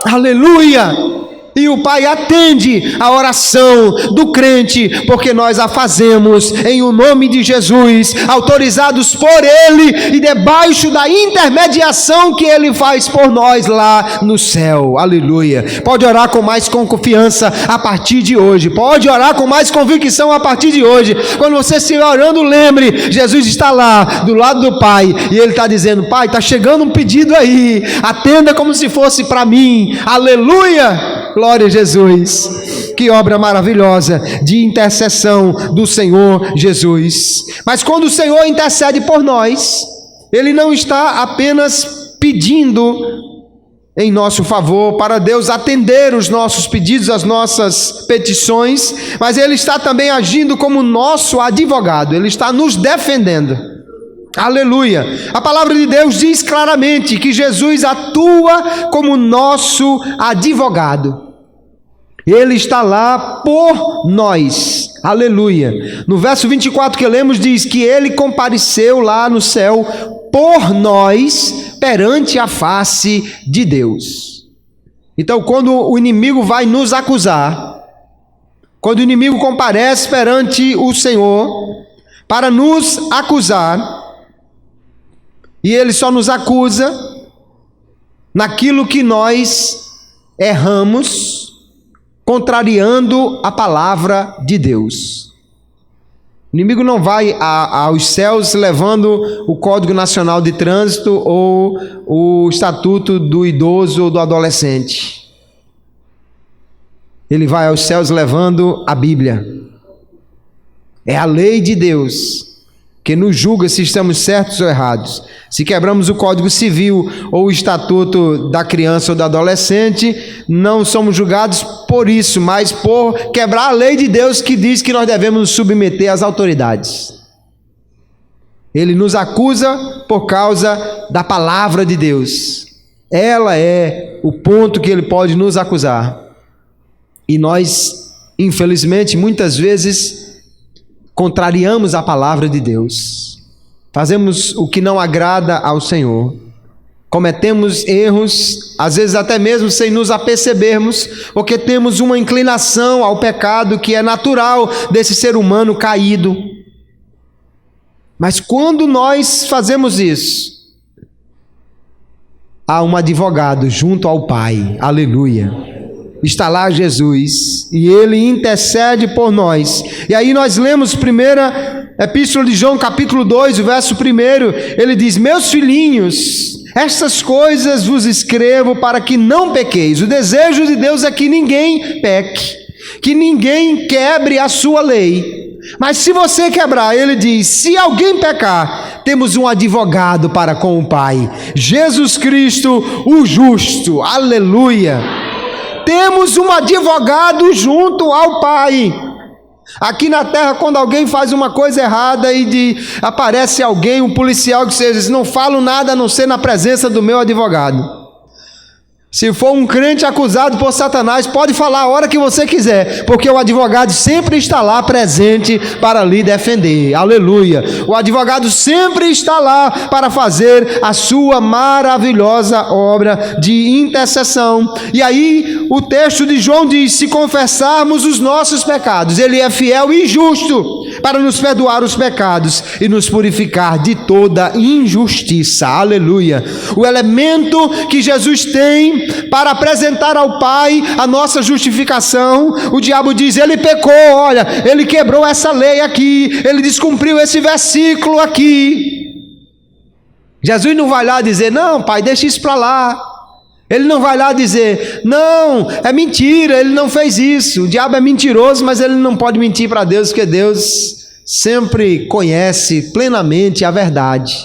aleluia. E o Pai atende a oração do crente, porque nós a fazemos em o nome de Jesus, autorizados por Ele e debaixo da intermediação que Ele faz por nós lá no céu. Aleluia. Pode orar com mais confiança a partir de hoje. Pode orar com mais convicção a partir de hoje. Quando você estiver orando, lembre, Jesus está lá do lado do Pai e Ele está dizendo, Pai, está chegando um pedido aí, atenda como se fosse para mim. Aleluia. Glória a Jesus, que obra maravilhosa de intercessão do Senhor Jesus. Mas quando o Senhor intercede por nós, Ele não está apenas pedindo em nosso favor, para Deus atender os nossos pedidos, as nossas petições, mas Ele está também agindo como nosso advogado, Ele está nos defendendo. Aleluia. A palavra de Deus diz claramente que Jesus atua como nosso advogado. Ele está lá por nós. Aleluia. No verso 24 que lemos diz que ele compareceu lá no céu por nós perante a face de Deus. Então, quando o inimigo vai nos acusar, quando o inimigo comparece perante o Senhor para nos acusar, e ele só nos acusa naquilo que nós erramos, contrariando a palavra de Deus. O inimigo não vai aos céus levando o Código Nacional de Trânsito ou o Estatuto do Idoso ou do Adolescente. Ele vai aos céus levando a Bíblia. É a lei de Deus que nos julga se estamos certos ou errados. Se quebramos o Código Civil ou o Estatuto da Criança ou do Adolescente, não somos julgados por isso, mas por quebrar a lei de Deus que diz que nós devemos nos submeter às autoridades. Ele nos acusa por causa da palavra de Deus. Ela é o ponto que ele pode nos acusar. E nós, infelizmente, muitas vezes contrariamos a palavra de Deus, fazemos o que não agrada ao Senhor, Cometemos erros, às vezes até mesmo sem nos apercebermos, porque temos uma inclinação ao pecado que é natural desse ser humano caído. Mas quando nós fazemos isso, há um advogado junto ao Pai, aleluia. Está lá Jesus, e Ele intercede por nós. E aí nós lemos primeira Epístola de João, capítulo 2, o verso 1, ele diz: meus filhinhos, estas coisas vos escrevo para que não pequeis. O desejo de Deus é que ninguém peque, que ninguém quebre a sua lei. Mas se você quebrar, ele diz: se alguém pecar, temos um advogado para com o Pai, Jesus Cristo, o justo, aleluia. Temos um advogado junto ao Pai. Aqui na terra, quando alguém faz uma coisa errada e aparece alguém, um policial que diz: não falo nada a não ser na presença do meu advogado. Se for um crente acusado por Satanás, pode falar a hora que você quiser, porque o advogado sempre está lá presente para lhe defender, aleluia. O advogado sempre está lá para fazer a sua maravilhosa obra de intercessão. E aí o texto de João diz: se confessarmos os nossos pecados, Ele é fiel e justo para nos perdoar os pecados e nos purificar de toda injustiça, aleluia. O elemento que Jesus tem para apresentar ao Pai a nossa justificação, o diabo diz: ele pecou, olha, ele quebrou essa lei aqui, ele descumpriu esse versículo aqui. Jesus não vai lá dizer: não, Pai, deixa isso para lá. Ele não vai lá dizer: não, é mentira, ele não fez isso. O diabo é mentiroso, mas ele não pode mentir para Deus, porque Deus sempre conhece plenamente a verdade.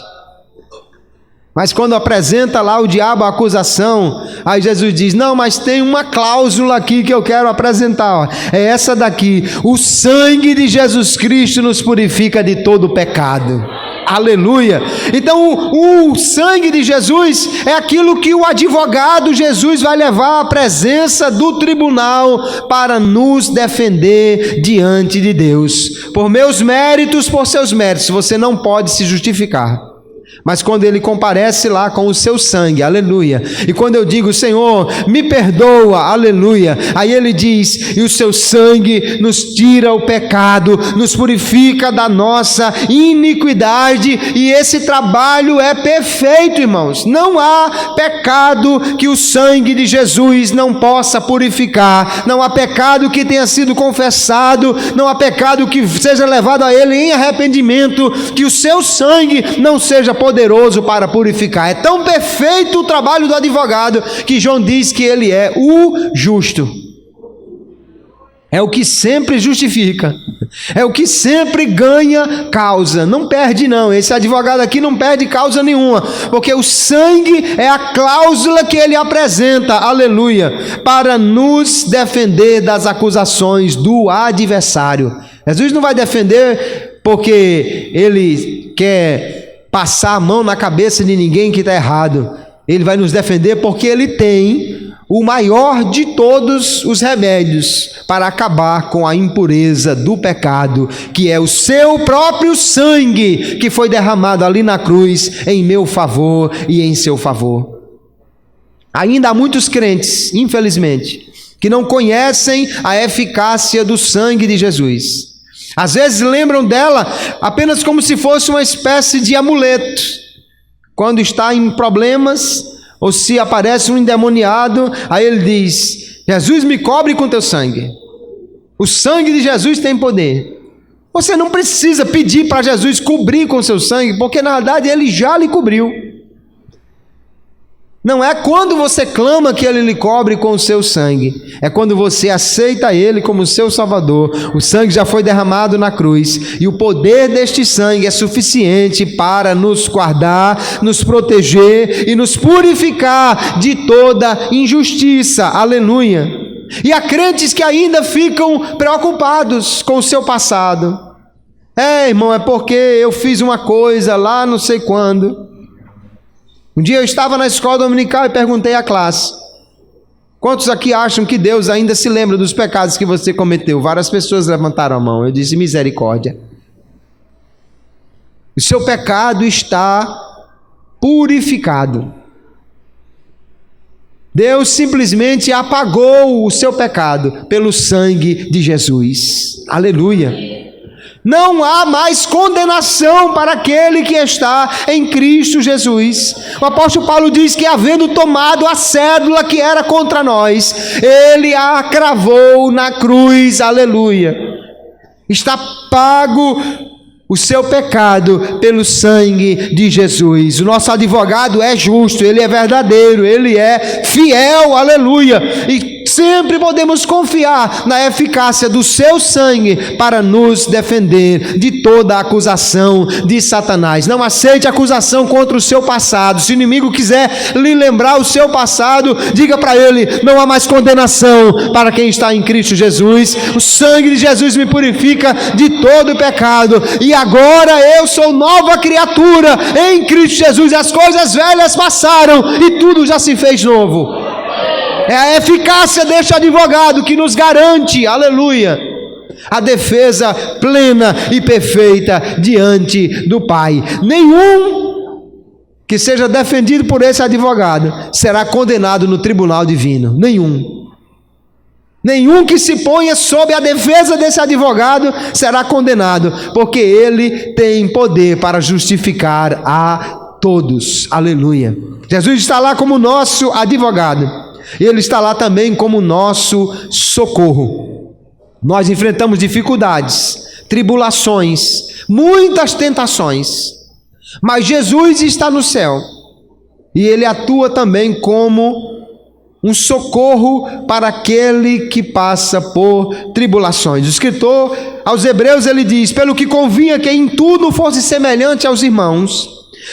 Mas quando apresenta lá o diabo a acusação, aí Jesus diz: não, mas tem uma cláusula aqui que eu quero apresentar, ó. É essa daqui: o sangue de Jesus Cristo nos purifica de todo pecado, aleluia. Então o sangue de Jesus é aquilo que o advogado Jesus vai levar à presença do tribunal para nos defender diante de Deus. Por meus méritos, por seus méritos, você não pode se justificar. Mas quando ele comparece lá com o seu sangue, aleluia, e quando eu digo: Senhor, me perdoa, aleluia, aí ele diz: e o seu sangue nos tira o pecado, nos purifica da nossa iniquidade, e esse trabalho é perfeito, irmãos. Não há pecado que o sangue de Jesus não possa purificar, não há pecado que tenha sido confessado, não há pecado que seja levado a ele em arrependimento, que o seu sangue não seja poderoso para purificar. É tão perfeito o trabalho do advogado que João diz que ele é o justo. É o que sempre justifica, é o que sempre ganha causa, não perde não. Esse advogado aqui não perde causa nenhuma, porque o sangue é a cláusula que ele apresenta, aleluia, para nos defender das acusações do adversário. Jesus não vai defender porque ele quer passar a mão na cabeça de ninguém que está errado. Ele vai nos defender porque ele tem o maior de todos os remédios para acabar com a impureza do pecado, que é o seu próprio sangue que foi derramado ali na cruz em meu favor e em seu favor. Ainda há muitos crentes, infelizmente, que não conhecem a eficácia do sangue de Jesus. Às vezes lembram dela apenas como se fosse uma espécie de amuleto. Quando está em problemas, ou se aparece um endemoniado, aí ele diz: Jesus, me cobre com teu sangue. O sangue de Jesus tem poder. Você não precisa pedir para Jesus cobrir com seu sangue, porque na verdade ele já lhe cobriu. Não é quando você clama que ele lhe cobre com o seu sangue, é quando você aceita ele como seu salvador. O sangue já foi derramado na cruz, e o poder deste sangue é suficiente para nos guardar, nos proteger e nos purificar de toda injustiça, aleluia. E há crentes que ainda ficam preocupados com o seu passado. Irmão, é porque eu fiz uma coisa lá não sei quando. Um dia eu estava na escola dominical e perguntei à classe: quantos aqui acham que Deus ainda se lembra dos pecados que você cometeu? Várias pessoas levantaram a mão. Eu disse: misericórdia. O seu pecado está purificado. Deus simplesmente apagou o seu pecado pelo sangue de Jesus. Aleluia. Não há mais condenação para aquele que está em Cristo Jesus. O apóstolo Paulo diz que, havendo tomado a cédula que era contra nós, ele a cravou na cruz. Aleluia. Está pago o seu pecado pelo sangue de Jesus. O nosso advogado é justo, ele é verdadeiro, ele é fiel, aleluia, e sempre podemos confiar na eficácia do seu sangue para nos defender de toda acusação de Satanás. Não aceite acusação contra o seu passado. Se o inimigo quiser lhe lembrar o seu passado, diga para ele: não há mais condenação para quem está em Cristo Jesus. O sangue de Jesus me purifica de todo pecado, e agora eu sou nova criatura em Cristo Jesus. As coisas velhas passaram e tudo já se fez novo. É a eficácia deste advogado que nos garante, aleluia, a defesa plena e perfeita diante do Pai. Nenhum que seja defendido por esse advogado será condenado no tribunal divino. Nenhum que se ponha sob a defesa desse advogado será condenado, porque ele tem poder para justificar a todos. Aleluia. Jesus está lá como nosso advogado. Ele está lá também como nosso socorro. Nós enfrentamos dificuldades, tribulações, muitas tentações, mas Jesus está no céu e ele atua também como um socorro para aquele que passa por tribulações. O escritor aos Hebreus, ele diz: pelo que convinha que em tudo fosse semelhante aos irmãos,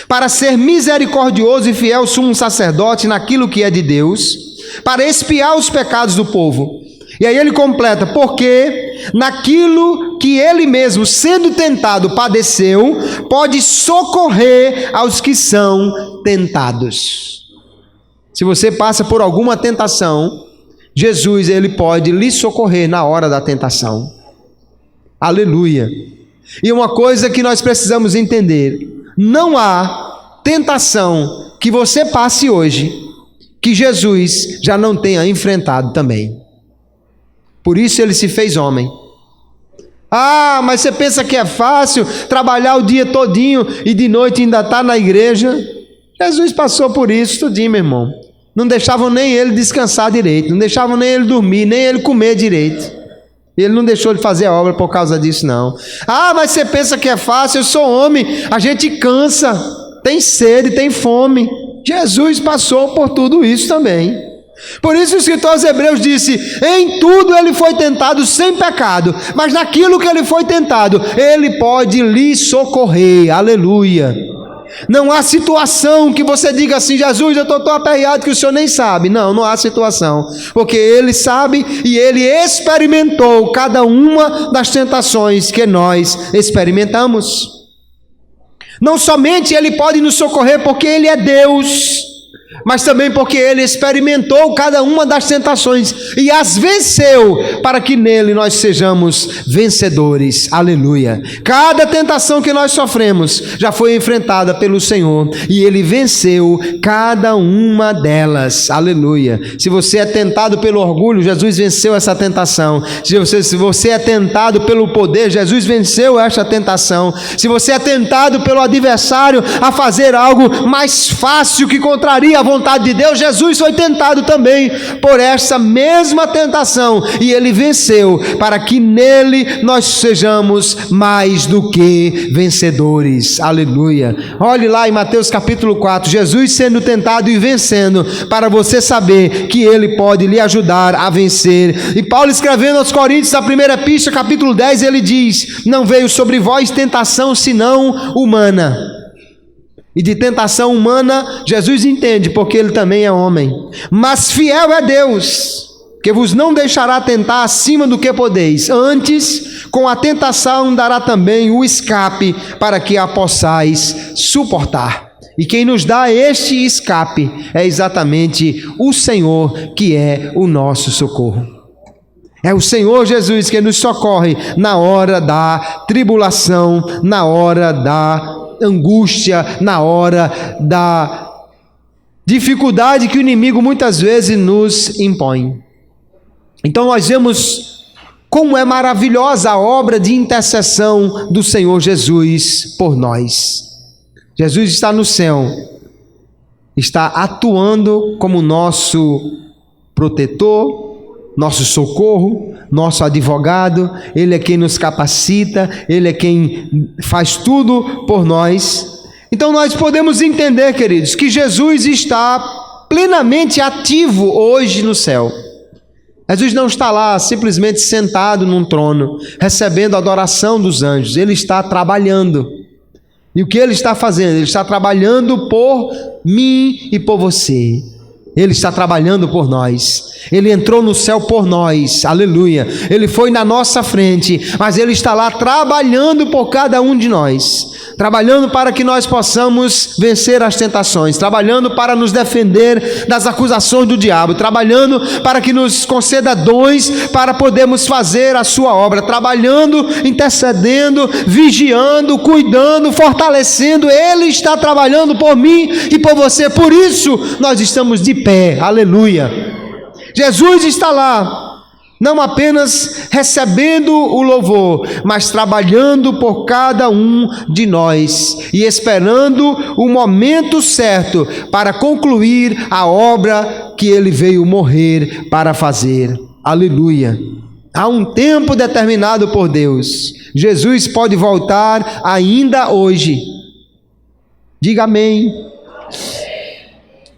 para ser misericordioso e fiel sumo sacerdote naquilo que é de Deus, para expiar os pecados do povo. E aí ele completa: porque naquilo que ele mesmo, sendo tentado, padeceu, pode socorrer aos que são tentados. Se você passa por alguma tentação, Jesus, ele pode lhe socorrer na hora da tentação. Aleluia. E uma coisa que nós precisamos entender: não há tentação que você passe hoje que Jesus já não tenha enfrentado também. Por isso ele se fez homem. Ah, mas você pensa que é fácil trabalhar o dia todinho e de noite ainda estar na igreja? Jesus passou por isso tudinho, meu irmão. Não deixavam nem ele descansar direito, não deixavam nem ele dormir, nem ele comer direito. Ele não deixou de fazer a obra por causa disso, não. Ah, mas você pensa que é fácil? Eu sou homem, a gente cansa, tem sede, tem fome. Jesus passou por tudo isso também. Por isso o escritor aos Hebreus disse: em tudo ele foi tentado sem pecado, mas naquilo que ele foi tentado, ele pode lhe socorrer. Aleluia. Não há situação que você diga assim: Jesus, eu estou tão aperreado que o senhor nem sabe. Não há situação, porque ele sabe e ele experimentou cada uma das tentações que nós experimentamos. Não somente ele pode nos socorrer porque ele é Deus, mas também porque ele experimentou cada uma das tentações e as venceu, para que nele nós sejamos vencedores. Aleluia. Cada tentação que nós sofremos já foi enfrentada pelo Senhor e ele venceu cada uma delas. Aleluia. Se você é tentado pelo orgulho, Jesus venceu essa tentação. Se você é tentado pelo poder, Jesus venceu essa tentação. Se você é tentado pelo adversário a fazer algo mais fácil que contraria a vontade de Deus, Jesus foi tentado também por essa mesma tentação e ele venceu, para que nele nós sejamos mais do que vencedores. Aleluia. Olhe lá em Mateus capítulo 4, Jesus sendo tentado e vencendo, para você saber que ele pode lhe ajudar a vencer. E Paulo, escrevendo aos Coríntios, na primeira epístola, capítulo 10, ele diz: não veio sobre vós tentação senão humana. E de tentação humana Jesus entende, porque ele também é homem. Mas fiel é Deus, que vos não deixará tentar acima do que podeis, antes com a tentação dará também o escape, para que a possais suportar. E quem nos dá este escape é exatamente o Senhor, que é o nosso socorro. É o Senhor Jesus que nos socorre na hora da tribulação, na hora da angústia, na hora dificuldade que o inimigo muitas vezes nos impõe. Então nós vemos como é maravilhosa a obra de intercessão do Senhor Jesus por nós. Jesus está no céu, está atuando como nosso protetor, nosso socorro, nosso advogado. Ele é quem nos capacita, Ele é quem faz tudo por nós. Então nós podemos entender, queridos, que Jesus está plenamente ativo hoje no céu. Jesus não está lá simplesmente sentado num trono, recebendo a adoração dos anjos. Ele está trabalhando. E o que Ele está fazendo? Ele está trabalhando por mim e por você. Ele está trabalhando por nós. Ele entrou no céu por nós, aleluia. Ele foi na nossa frente, mas Ele está lá trabalhando por cada um de nós, trabalhando para que nós possamos vencer as tentações, trabalhando para nos defender das acusações do diabo, trabalhando para que nos conceda dons para podermos fazer a sua obra, trabalhando, intercedendo, vigiando, cuidando, fortalecendo. Ele está trabalhando por mim e por você. Por isso nós estamos de pé, aleluia. Jesus está lá, não apenas recebendo o louvor, mas trabalhando por cada um de nós e esperando o momento certo para concluir a obra que Ele veio morrer para fazer. Aleluia. Há um tempo determinado por Deus. Jesus pode voltar ainda hoje. Diga amém.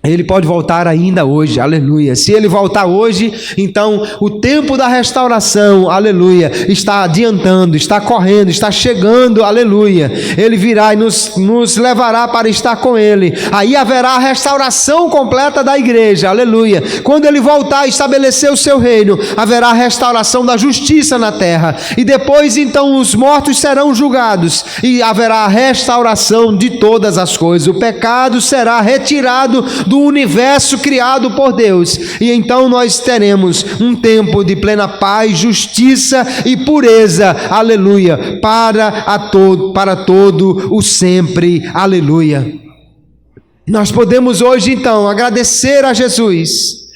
Ele pode voltar ainda hoje, aleluia. Se Ele voltar hoje, então o tempo da restauração, aleluia, está adiantando, está correndo, está chegando, aleluia. Ele virá e nos levará para estar com Ele. Aí haverá a restauração completa da igreja, aleluia. Quando Ele voltar a estabelecer o seu reino, haverá a restauração da justiça na terra. E depois então os mortos serão julgados e haverá a restauração de todas as coisas. O pecado será retirado do universo criado por Deus, e então nós teremos um tempo de plena paz, justiça e pureza, aleluia, para todo o sempre, aleluia. Nós podemos hoje então agradecer a Jesus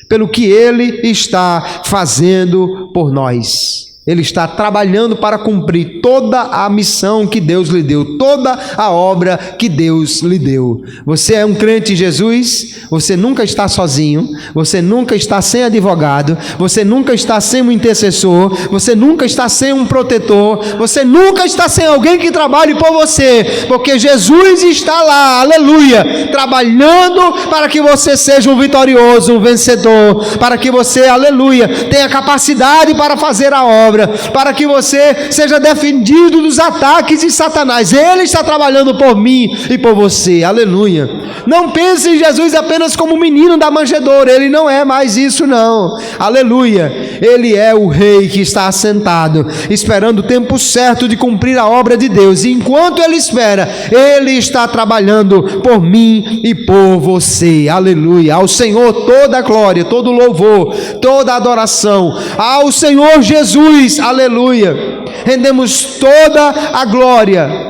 pelo que Ele está fazendo por nós. Ele está trabalhando para cumprir toda a missão que Deus lhe deu, toda a obra que Deus lhe deu. Você é um crente em Jesus, você nunca está sozinho, você nunca está sem advogado, você nunca está sem um intercessor, você nunca está sem um protetor, você nunca está sem alguém que trabalhe por você, porque Jesus está lá, aleluia, trabalhando para que você seja um vitorioso, um vencedor, para que você, aleluia, tenha capacidade para fazer a obra, para que você seja defendido dos ataques de Satanás. Ele está trabalhando por mim e por você, aleluia. Não pense em Jesus apenas como um menino da manjedoura. Ele não é mais isso não, aleluia. Ele é o rei que está assentado, esperando o tempo certo de cumprir a obra de Deus, e enquanto Ele espera, Ele está trabalhando por mim e por você, aleluia. Ao Senhor toda a glória, todo o louvor, toda a adoração, ao Senhor Jesus, aleluia. Rendemos toda a glória